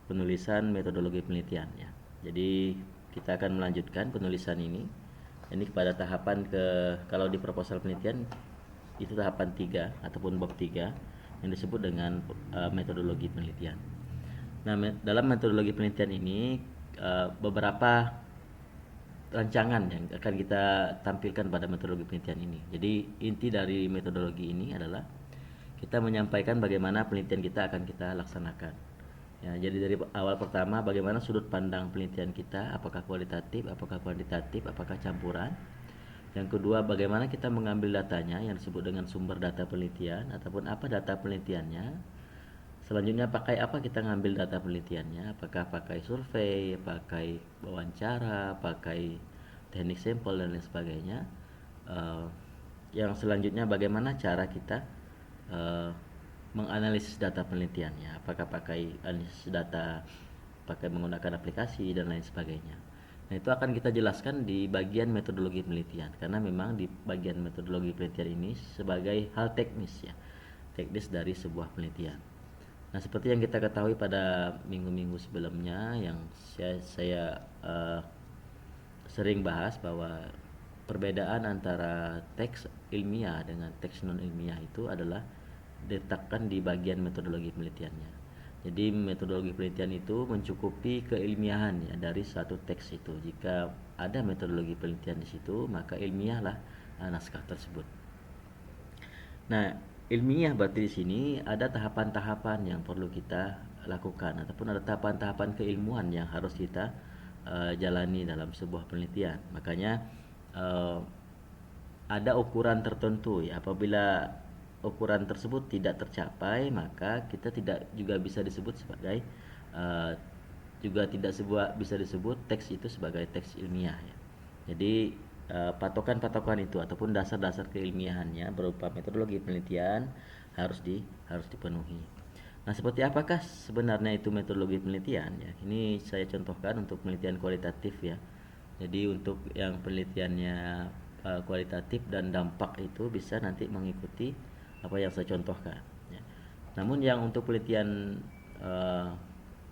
penulisan metodologi penelitian ya. Jadi kita akan melanjutkan penulisan ini. Ini pada tahapan kalau di proposal penelitian itu tahapan 3 ataupun bab 3 yang disebut dengan metodologi penelitian. Nah, dalam metodologi penelitian ini beberapa rancangan yang akan kita tampilkan pada metodologi penelitian ini. Jadi inti dari metodologi ini adalah kita menyampaikan bagaimana penelitian kita akan kita laksanakan. Ya, jadi dari awal pertama bagaimana sudut pandang penelitian kita, apakah kualitatif, apakah kuantitatif, apakah campuran. Yang kedua, bagaimana kita mengambil datanya yang disebut dengan sumber data penelitian ataupun apa data penelitiannya. Selanjutnya pakai apa kita ngambil data penelitiannya, apakah pakai survei, pakai wawancara, pakai teknik sampel dan lain sebagainya. Yang selanjutnya bagaimana cara kita menganalisis data penelitiannya, apakah pakai analisis data pakai menggunakan aplikasi dan lain sebagainya. Nah, itu akan kita jelaskan di bagian metodologi penelitian, karena memang di bagian metodologi penelitian ini sebagai hal teknis ya, teknis dari sebuah penelitian. Nah, seperti yang kita ketahui pada minggu-minggu sebelumnya yang saya sering bahas bahwa perbedaan antara teks ilmiah dengan teks non ilmiah itu adalah diletakkan di bagian metodologi penelitiannya. Jadi metodologi penelitian itu mencukupi keilmiahan ya dari satu teks itu. Jika ada metodologi penelitian di situ, maka ilmiahlah naskah tersebut. Nah, ilmiah berarti di sini ada tahapan-tahapan yang perlu kita lakukan ataupun ada tahapan-tahapan keilmuan yang harus kita jalani dalam sebuah penelitian. Makanya ada ukuran tertentu ya. Apabila ukuran tersebut tidak tercapai, maka kita tidak juga bisa disebut sebagai juga tidak bisa disebut teks itu sebagai teks ilmiah ya. Jadi patokan-patokan itu ataupun dasar-dasar keilmiahannya berupa metodologi penelitian harus dipenuhi. Nah, seperti apakah sebenarnya itu metodologi penelitian ya? Ini saya contohkan untuk penelitian kualitatif ya. Jadi untuk yang penelitiannya kualitatif dan dampak itu bisa nanti mengikuti apa yang saya contohkan ya. Namun yang untuk penelitian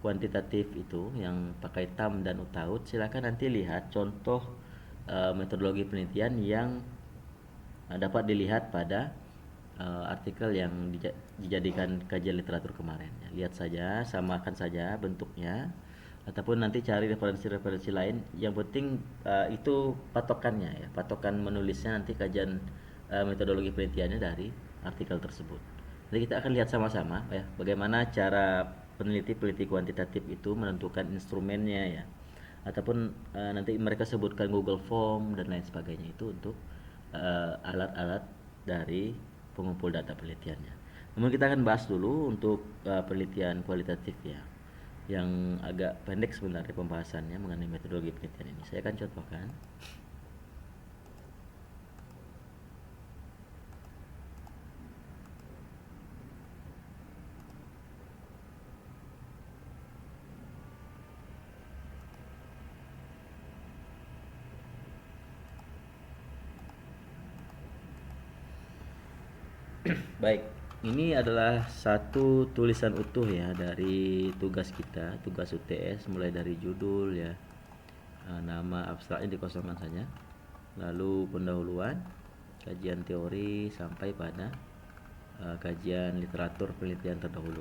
kuantitatif itu yang pakai TAM dan UTAUT, silakan nanti lihat contoh metodologi penelitian yang dapat dilihat pada artikel yang dijadikan kajian literatur kemarin ya. Lihat saja, samakan saja bentuknya ataupun nanti cari referensi-referensi lain. Yang penting itu patokannya ya, patokan menulisnya nanti kajian metodologi penelitiannya dari artikel tersebut. Jadi kita akan lihat sama-sama ya bagaimana cara peneliti kuantitatif itu menentukan instrumennya ya, ataupun nanti mereka sebutkan Google Form dan lain sebagainya itu untuk alat-alat dari pengumpul data penelitiannya. Namun kita akan bahas dulu untuk penelitian kualitatif ya, yang agak pendek sebenarnya pembahasannya mengenai metodologi penelitian ini. Saya akan contohkan. Baik, ini adalah satu tulisan utuh ya dari tugas kita, tugas UTS, mulai dari judul ya, nama abstraknya dikosongkan saja, lalu pendahuluan, kajian teori sampai pada kajian literatur penelitian terdahulu,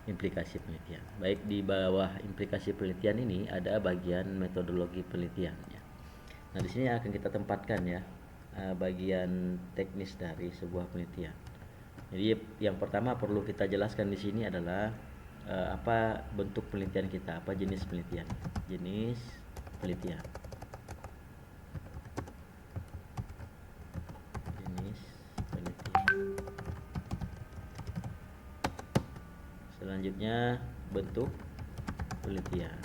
implikasi penelitian. Baik, di bawah implikasi penelitian ini ada bagian metodologi penelitian ya. Nah, di sini akan kita tempatkan ya bagian teknis dari sebuah penelitian. Jadi yang pertama perlu kita jelaskan di sini adalah apa bentuk penelitian kita, apa jenis penelitian. Jenis penelitian. Jenis penelitian. Selanjutnya bentuk penelitian.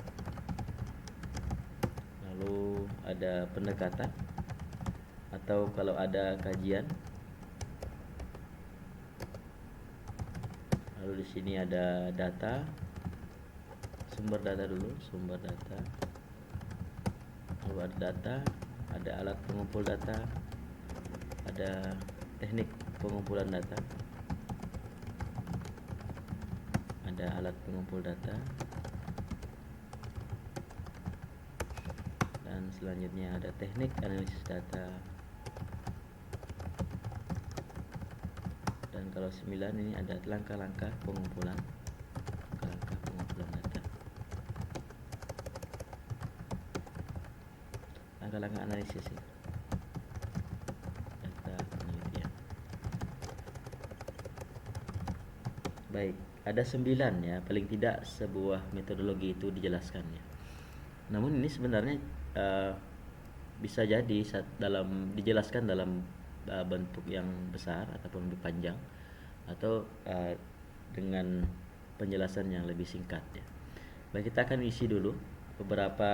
Lalu ada pendekatan atau kalau ada kajian. Lalu di sini ada data, sumber data dulu, sumber data. Lalu ada data, ada alat pengumpul data, ada teknik pengumpulan data, ada alat pengumpul data, dan selanjutnya ada teknik analisis data. Dan kalau 9 ini ada langkah-langkah pengumpulan data, langkah-langkah analisis ya. Data penelitian. Baik, ada 9 ya, paling tidak sebuah metodologi itu dijelaskan ya. Namun ini sebenarnya bisa jadi dijelaskan dalam bentuk yang besar ataupun lebih panjang, atau dengan penjelasan yang lebih singkat ya. Baik, kita akan isi dulu beberapa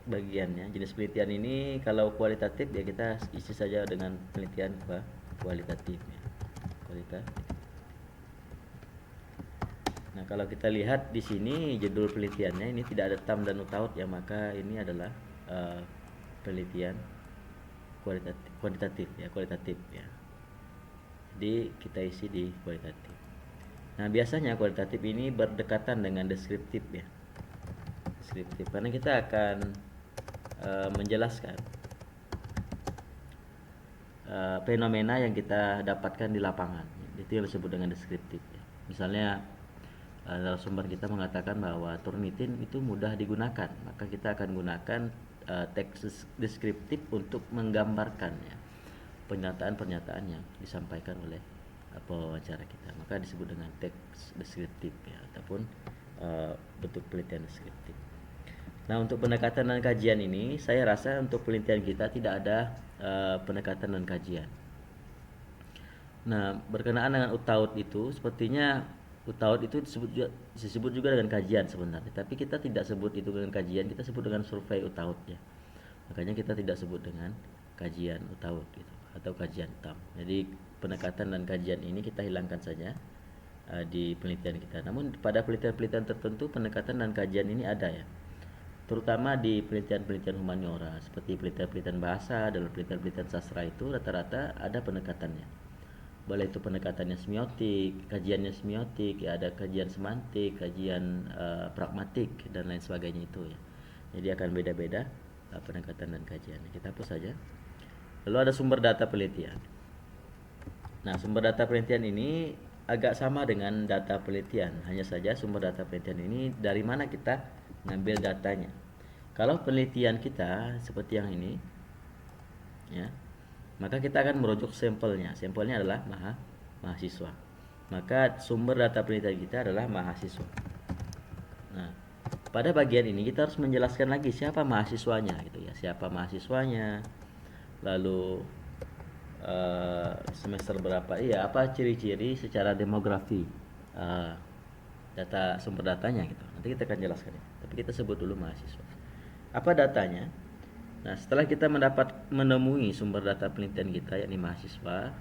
bagiannya. Jenis penelitian ini kalau kualitatif ya kita isi saja dengan penelitian kualitatif ya. Nah, kalau kita lihat di sini judul penelitiannya ini tidak ada tam dan utaut ya, maka ini adalah penelitian kualitatif ya. Jadi kita isi di kualitatif. Nah, biasanya kualitatif ini berdekatan dengan deskriptif ya. Deskriptif karena kita akan menjelaskan fenomena yang kita dapatkan di lapangan. Itu yang disebut dengan deskriptif ya. Misalnya dalam sumber kita mengatakan bahwa Turnitin itu mudah digunakan, maka kita akan gunakan teks deskriptif untuk menggambarkan ya, pernyataan-pernyataan yang disampaikan oleh pewawancara kita, maka disebut dengan teks deskriptif ya, ataupun bentuk penelitian deskriptif. Nah, untuk pendekatan dan kajian ini, saya rasa untuk penelitian kita tidak ada pendekatan dan kajian. Nah, berkenaan dengan utaut itu, sepertinya utaut itu disebut juga dengan kajian sebenarnya, tapi kita tidak sebut itu dengan kajian, kita sebut dengan survei utaut ya. Makanya kita tidak sebut dengan kajian utaut gitu, atau kajian utam. Jadi pendekatan dan kajian ini kita hilangkan saja di penelitian kita. Namun pada penelitian-penelitian tertentu pendekatan dan kajian ini ada ya, terutama di penelitian-penelitian humaniora seperti penelitian-penelitian bahasa. Dalam penelitian-penelitian sastra itu rata-rata ada pendekatannya, boleh itu pendekatannya semiotik, kajiannya semiotik ya, ada kajian semantik, kajian pragmatik dan lain sebagainya itu ya. Jadi akan beda-beda pendekatan dan kajiannya. Kita hapus saja. Lalu ada sumber data penelitian. Nah, sumber data penelitian ini agak sama dengan data penelitian, hanya saja sumber data penelitian ini dari mana kita ngambil datanya. Kalau penelitian kita seperti yang ini ya, maka kita akan merujuk sampelnya. Sampelnya adalah mahasiswa. Maka sumber data penelitian kita adalah mahasiswa. Nah, pada bagian ini kita harus menjelaskan lagi siapa mahasiswanya gitu ya. Siapa mahasiswanya, lalu semester berapa, iya, apa ciri-ciri secara demografi data sumber datanya gitu. Nanti kita akan jelaskan ya. Tapi kita sebut dulu mahasiswa. Apa datanya? Nah, setelah kita menemui sumber data penelitian kita, yakni mahasiswa,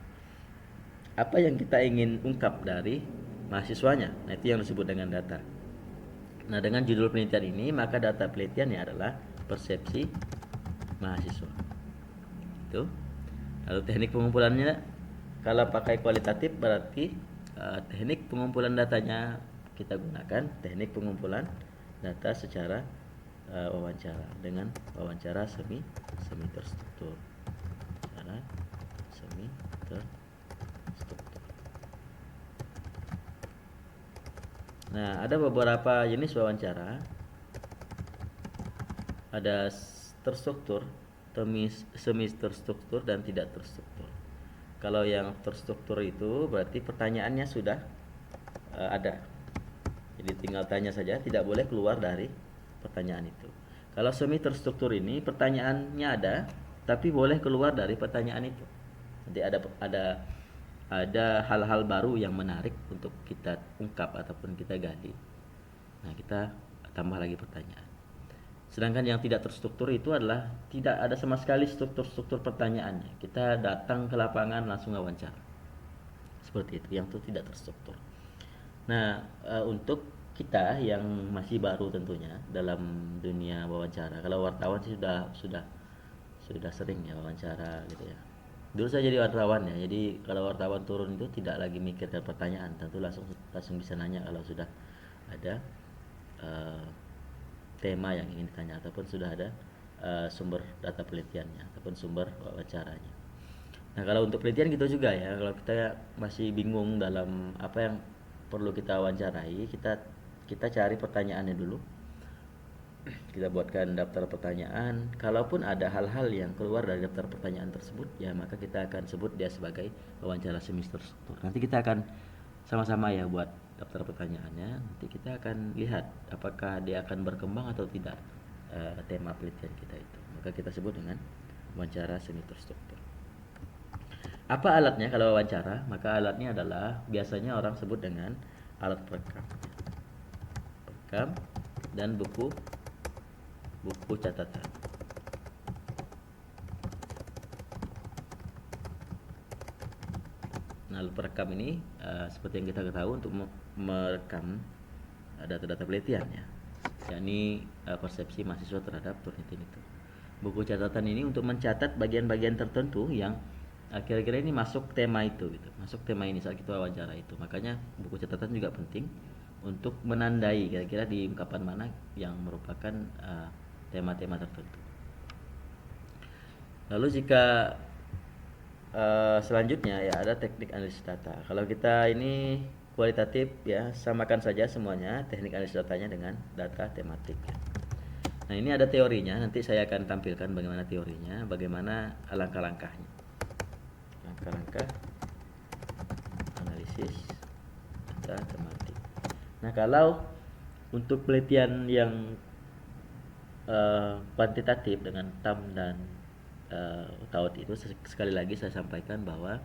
apa yang kita ingin ungkap dari mahasiswanya? Nah, itu yang disebut dengan data. Nah, dengan judul penelitian ini, maka data penelitiannya adalah persepsi mahasiswa. Itu. Lalu teknik pengumpulannya, kalau pakai kualitatif berarti teknik pengumpulan datanya kita gunakan teknik pengumpulan data secara wawancara dengan wawancara semi terstruktur. Cara semi terstruktur. Nah, ada beberapa jenis wawancara. Ada terstruktur, semi terstruktur, dan tidak terstruktur. Kalau yang terstruktur itu berarti pertanyaannya sudah ada. Jadi tinggal tanya saja, tidak boleh keluar dari pertanyaan itu. Kalau semi terstruktur ini pertanyaannya ada, tapi boleh keluar dari pertanyaan itu. Jadi ada hal-hal baru yang menarik untuk kita ungkap ataupun kita gali. Nah, kita tambah lagi pertanyaan. Sedangkan yang tidak terstruktur itu adalah tidak ada sama sekali struktur pertanyaannya. Kita datang ke lapangan langsung wawancara. Seperti itu, yang itu tidak terstruktur. Nah, untuk kita yang masih baru tentunya dalam dunia wawancara, kalau wartawan sih sudah sering ya wawancara gitu ya. Dulu saya jadi wartawan ya, jadi kalau wartawan turun itu tidak lagi mikirkan pertanyaan, tentu langsung langsung bisa nanya kalau sudah ada eh, tema yang ingin ditanya ataupun sudah ada sumber data penelitiannya ataupun sumber wawancaranya. Nah, kalau untuk penelitian gitu juga ya, kalau kita masih bingung dalam apa yang perlu kita wawancarai, kita cari pertanyaannya dulu. Kita buatkan daftar pertanyaan. Kalaupun ada hal-hal yang keluar dari daftar pertanyaan tersebut, ya maka kita akan sebut dia sebagai wawancara semi terstruktur. Nanti kita akan sama-sama ya buat daftar pertanyaannya. Nanti kita akan lihat apakah dia akan berkembang atau tidak tema penelitian kita itu. Maka kita sebut dengan wawancara semi terstruktur. Apa alatnya kalau wawancara? Maka alatnya adalah biasanya orang sebut dengan alat perekam. Perekam dan buku catatan. Nah, alat perekam ini seperti yang kita ketahui untuk merekam data-data penelitian ya, yakni persepsi mahasiswa terhadap penelitian itu. Buku catatan ini untuk mencatat bagian-bagian tertentu yang kira-kira ini masuk tema itu gitu, masuk tema ini saat kita wawancara itu. Makanya buku catatan juga penting untuk menandai kira-kira di ungkapan mana yang merupakan tema-tema tertentu. Lalu jika selanjutnya ya ada teknik analisis data. Kalau kita ini kualitatif ya, samakan saja semuanya teknik analisis datanya dengan data tematik ya. Nah, ini ada teorinya, nanti saya akan tampilkan bagaimana teorinya, bagaimana langkah-langkahnya. Langkah-langkah analisis data tematik. Nah, kalau untuk penelitian yang kuantitatif dengan TAM dan UTAUT itu, sekali lagi saya sampaikan bahwa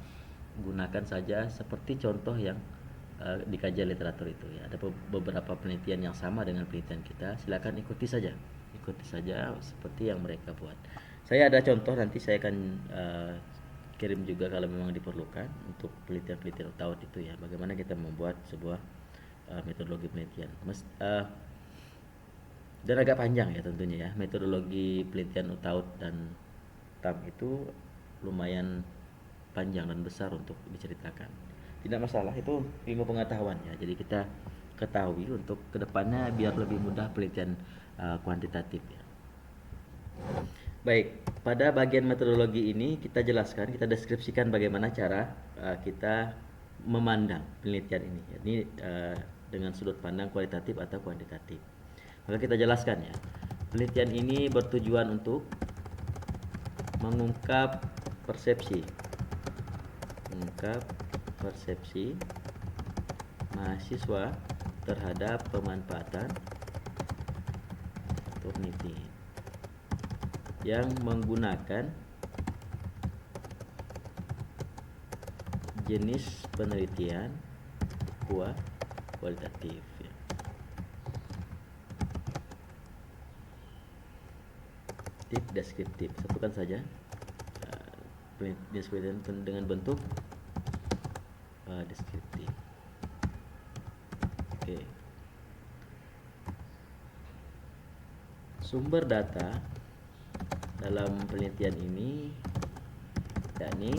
gunakan saja seperti contoh yang di kajian literatur itu ya. Ada beberapa penelitian yang sama dengan penelitian kita, silakan ikuti saja seperti yang mereka buat. Saya ada contoh, nanti saya akan kirim juga kalau memang diperlukan untuk penelitian-penelitian UTAUT itu ya, bagaimana kita membuat sebuah metodologi penelitian. Dan agak panjang ya tentunya ya, metodologi penelitian UTAUT dan TAM itu lumayan panjang dan besar untuk diceritakan. Tidak masalah, itu ilmu pengetahuan ya, jadi kita ketahui untuk kedepannya biar lebih mudah penelitian kuantitatif ya. Baik, pada bagian metodologi ini kita jelaskan, kita deskripsikan bagaimana cara kita memandang penelitian ini. Ini dengan sudut pandang kualitatif atau kuantitatif. Maka kita jelaskan ya, penelitian ini bertujuan untuk mengungkap persepsi mahasiswa terhadap pemanfaatan penelitian yang menggunakan jenis penelitian kualitatif ya. Deskriptif, satukan saja jenis penelitian dengan bentuk deskriptif. Oke. Sumber data dalam penelitian ini yakni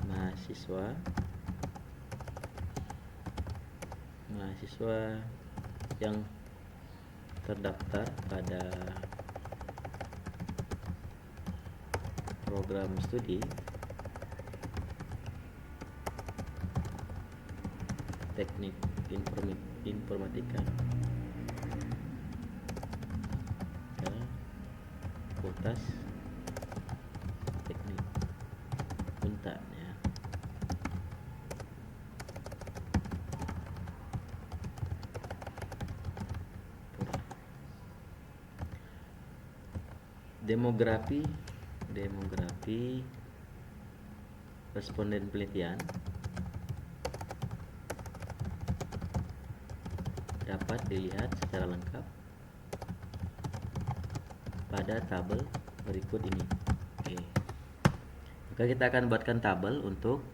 mahasiswa yang terdaftar pada program studi teknik informatika ya, Fakultas Teknik Unta ya. Demografi responden penelitian dapat dilihat secara lengkap pada tabel berikut ini. Oke. Maka kita akan buatkan tabel untuk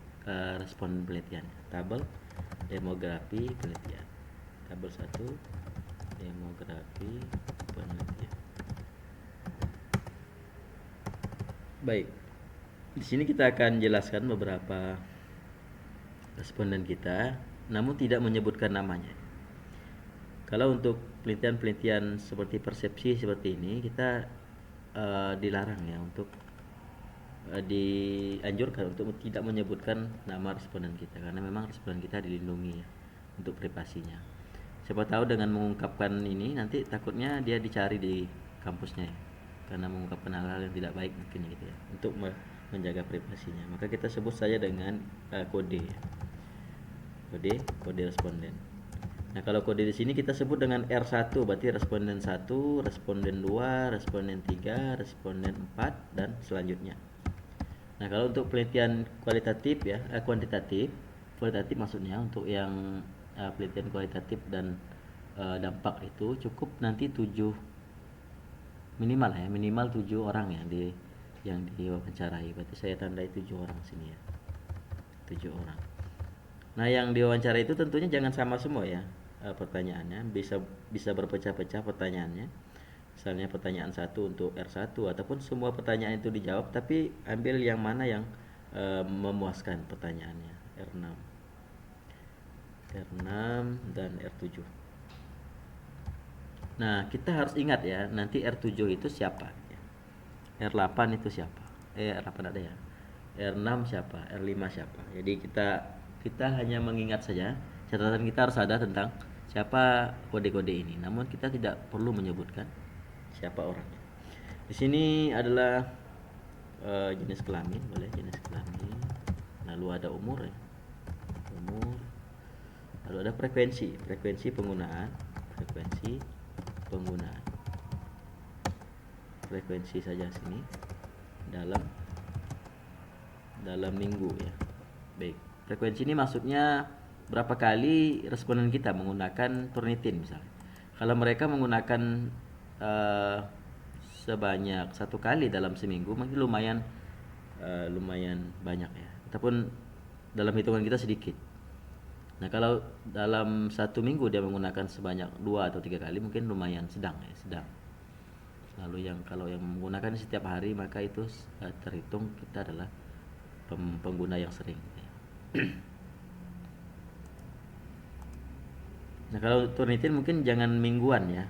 responden penelitian. Tabel demografi penelitian. Tabel 1 demografi penelitian. Baik. Di sini kita akan jelaskan beberapa responden kita, namun tidak menyebutkan namanya. Kalau untuk penelitian-penelitian seperti persepsi seperti ini, kita dilarang ya untuk dianjurkan untuk tidak menyebutkan nama responden kita, karena memang responden kita dilindungi ya, untuk privasinya. Siapa tahu dengan mengungkapkan ini nanti takutnya dia dicari di kampusnya ya, karena mengungkapkan hal-hal yang tidak baik mungkin gitu ya, untuk menjaga privasinya. Maka kita sebut saja dengan kode ya. Kode responden. Nah, kalau kode di sini kita sebut dengan R1, berarti responden 1, responden 2, responden 3, responden 4 dan selanjutnya. Nah, kalau untuk penelitian kualitatif ya, kualitatif maksudnya untuk yang penelitian kualitatif dan dampak itu cukup nanti 7 minimal ya, minimal 7 orang yang diwawancarai. Berarti saya tandai 7 orang sini ya. 7 orang. Nah, yang diwawancara itu tentunya jangan sama semua ya pertanyaannya, bisa berpecah-pecah pertanyaannya. Misalnya pertanyaan 1 untuk R1 ataupun semua pertanyaan itu dijawab, tapi ambil yang mana yang memuaskan pertanyaannya. R6 dan R7. Nah, kita harus ingat ya, nanti R7 itu siapa? R8 itu siapa? R8 ada ya. R6 siapa? R5 siapa? Jadi kita hanya mengingat saja. Catatan kita harus ada tentang siapa kode-kode ini. Namun kita tidak perlu menyebutkan siapa orangnya. Di sini adalah jenis kelamin, boleh jenis kelamin. Lalu ada umur ya. Umur. Lalu ada frekuensi penggunaan. Frekuensi saja sini dalam minggu ya. Baik. Frekuensi ini maksudnya berapa kali responden kita menggunakan Turnitin misalnya. Kalau mereka menggunakan sebanyak 1 kali dalam seminggu, mungkin lumayan banyak ya. Ataupun dalam hitungan kita sedikit. Nah, kalau dalam 1 minggu dia menggunakan sebanyak 2 atau 3 kali, mungkin lumayan sedang ya, sedang. Lalu kalau yang menggunakan setiap hari, maka itu terhitung kita adalah pengguna yang sering. Nah, kalau Turnitin mungkin jangan mingguan ya,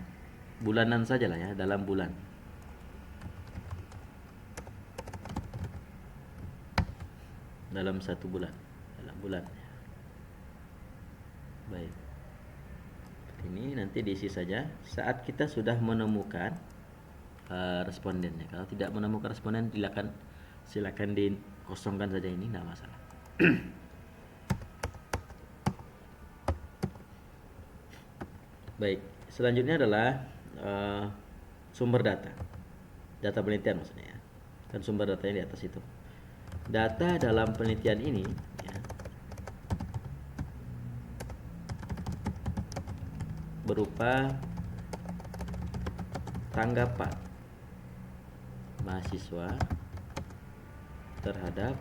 bulanan saja lah ya, dalam bulan. Dalam 1 bulan, dalam bulan. Baik. Ini nanti diisi saja saat kita sudah menemukan respondennya. Kalau tidak menemukan responden, silakan dikosongkan saja, ini tidak masalah. Baik, selanjutnya adalah sumber data penelitian maksudnya ya. Dan sumber datanya di atas itu. Data dalam penelitian ini ya, berupa tanggapan mahasiswa terhadap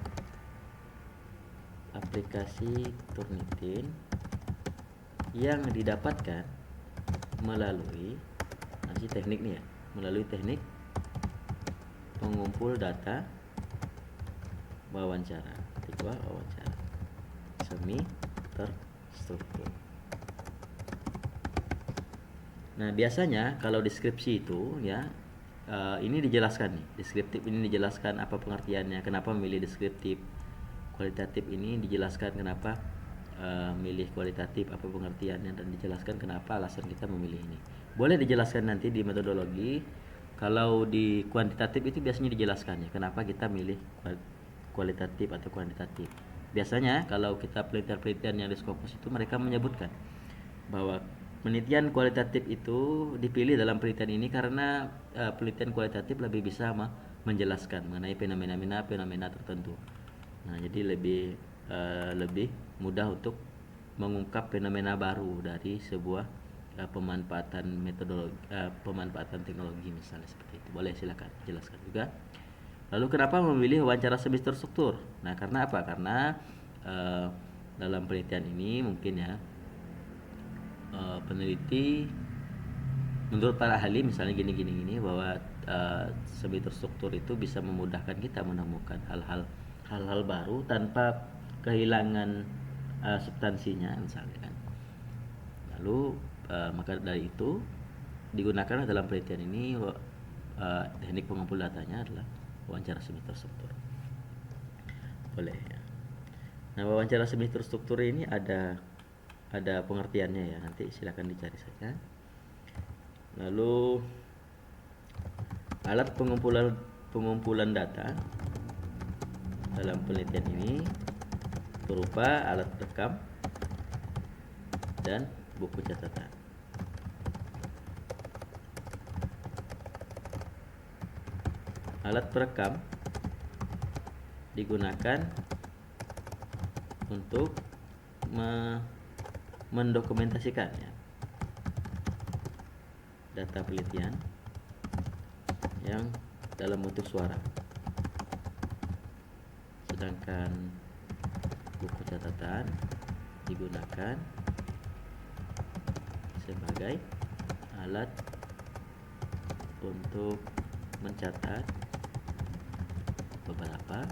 aplikasi Turnitin yang didapatkan melalui teknik nih ya, melalui teknik pengumpul data wawancara semi terstruktur. Nah, biasanya kalau deskripsi itu ya ini dijelaskan nih, deskriptif ini dijelaskan apa pengertiannya, kenapa memilih deskriptif. Kualitatif ini dijelaskan kenapa milih kualitatif, apa pengertiannya, dan dijelaskan kenapa alasan kita memilih ini. Boleh dijelaskan nanti di metodologi. Kalau di kuantitatif itu biasanya dijelaskan ya, kenapa kita milih kualitatif atau kuantitatif. Biasanya kalau kita penelitian yang di Scopus itu mereka menyebutkan bahwa penelitian kualitatif itu dipilih dalam penelitian ini karena penelitian kualitatif lebih bisa menjelaskan mengenai fenomena tertentu. Nah, jadi lebih mudah untuk mengungkap fenomena baru dari sebuah pemanfaatan teknologi misalnya seperti itu. Boleh silakan jelaskan juga. Lalu kenapa memilih wawancara semi terstruktur? Nah, karena apa? Karena dalam penelitian ini mungkin ya peneliti menurut para ahli misalnya gini bahwa semi terstruktur itu bisa memudahkan kita menemukan hal-hal baru tanpa kehilangan substansinya misalnya kan. Lalu maka dari itu digunakan dalam penelitian ini teknik pengumpul datanya adalah wawancara semi terstruktur. Boleh ya. Nah, wawancara semi terstruktur ini ada pengertiannya ya. Nanti silakan dicari saja. Lalu alat pengumpulan data dalam penelitian ini berupa alat rekam dan buku catatan. Alat perekam digunakan untuk mendokumentasikan ya, data penelitian yang dalam bentuk suara. Sedangkan buku catatan digunakan sebagai alat untuk mencatat beberapa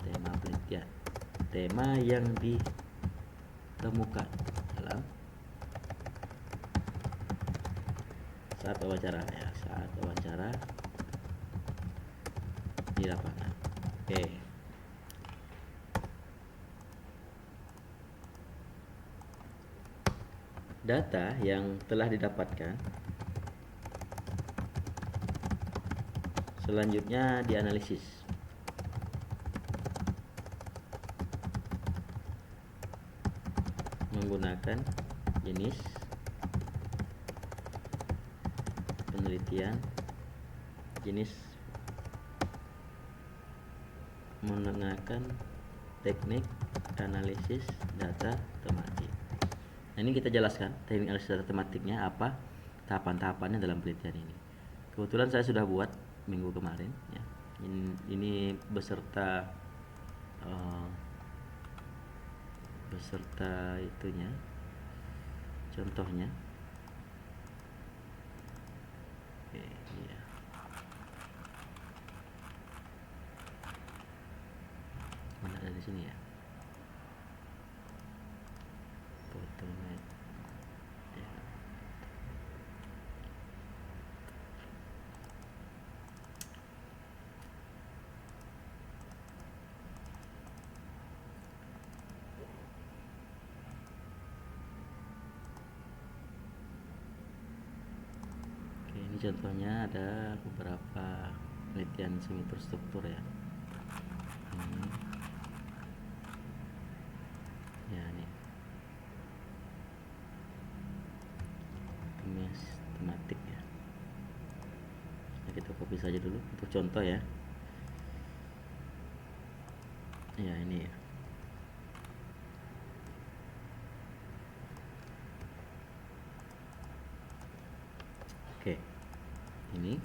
tema penelitian, tema yang ditemukan dalam saat wawancara ya, saat wawancara di lapangan. Oke. Data yang telah didapatkan selanjutnya dianalisis. Menggunakan jenis penelitian, jenis menggunakan teknik analisis data tematik. Nah, ini kita jelaskan teknik analisis data tematiknya apa, tahapan-tahapannya dalam penelitian ini. Kebetulan saya sudah buat minggu kemarin ya. Ini beserta itunya, contohnya. Oke, ya. Mana ada di sini ya? Photomat. Ya. Oke, ini contohnya ada beberapa penelitian semi terstruktur ya. Ya, nih. Tematik ya. Nah, kita copy saja dulu untuk contoh ya. Ya, ini ya. Oke. Ini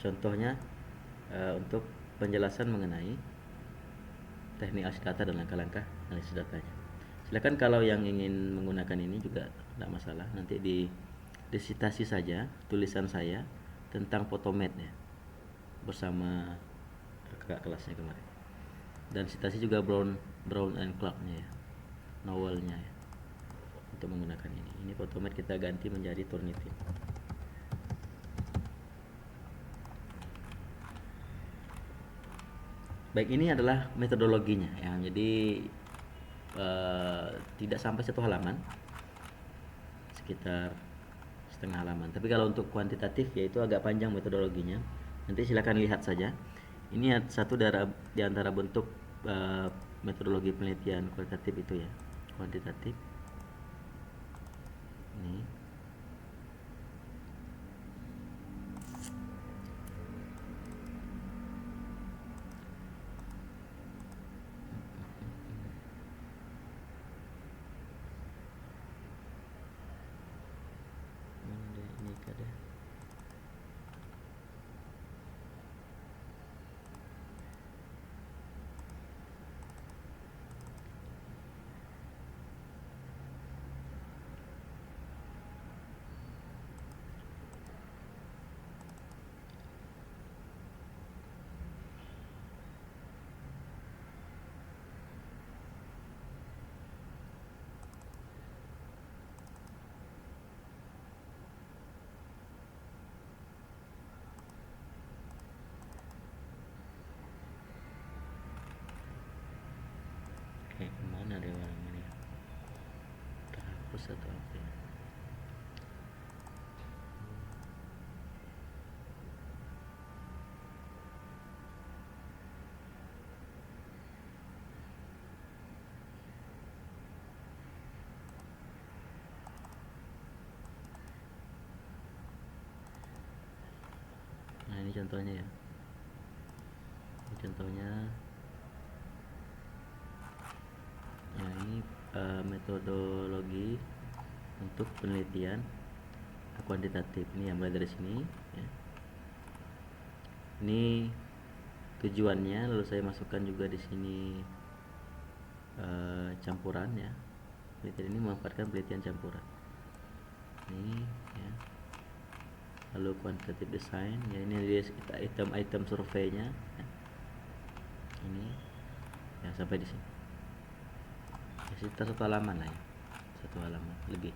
contohnya untuk penjelasan mengenai teknik analisis data dan langkah-langkah analisis datanya. Silakan kalau yang ingin menggunakan ini juga tidak masalah, nanti disitasi saja tulisan saya tentang Photomat ya, bersama kakak kelasnya kemarin. Dan citasi juga Brown and Clark-nya ya, novelnya ya, untuk menggunakan ini. Ini Photomat kita ganti menjadi Turnitin. Baik, ini adalah metodologinya ya. Jadi tidak sampai satu halaman, sekitar setengah halaman. Tapi kalau untuk kuantitatif yaitu agak panjang metodologinya. Nanti silakan lihat saja. Ini satu di antara bentuk metodologi penelitian kualitatif itu ya, kuantitatif. Ini kada. Mana dia halaman ya, terhapus atau apa ya. Nah ini contohnya ya, ini contohnya ya. Ini metodologi untuk penelitian kuantitatif ini yang mulai dari sini ya. Ini tujuannya, lalu saya masukkan juga di sini campuran ya. Penelitian ini memanfaatkan penelitian campuran ini ya. Lalu quantitative design ya, ini dia item-item surveinya ya. Ini ya sampai di sini ya, sekitar 1 halaman lah ya, 1 halaman lebih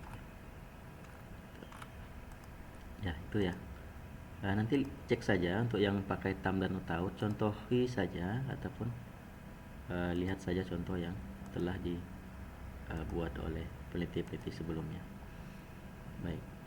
ya itu ya. Nah, nanti cek saja untuk yang pakai thumb dan out, contohi saja ataupun lihat saja contoh yang telah dibuat oleh peneliti-peneliti sebelumnya. Baik.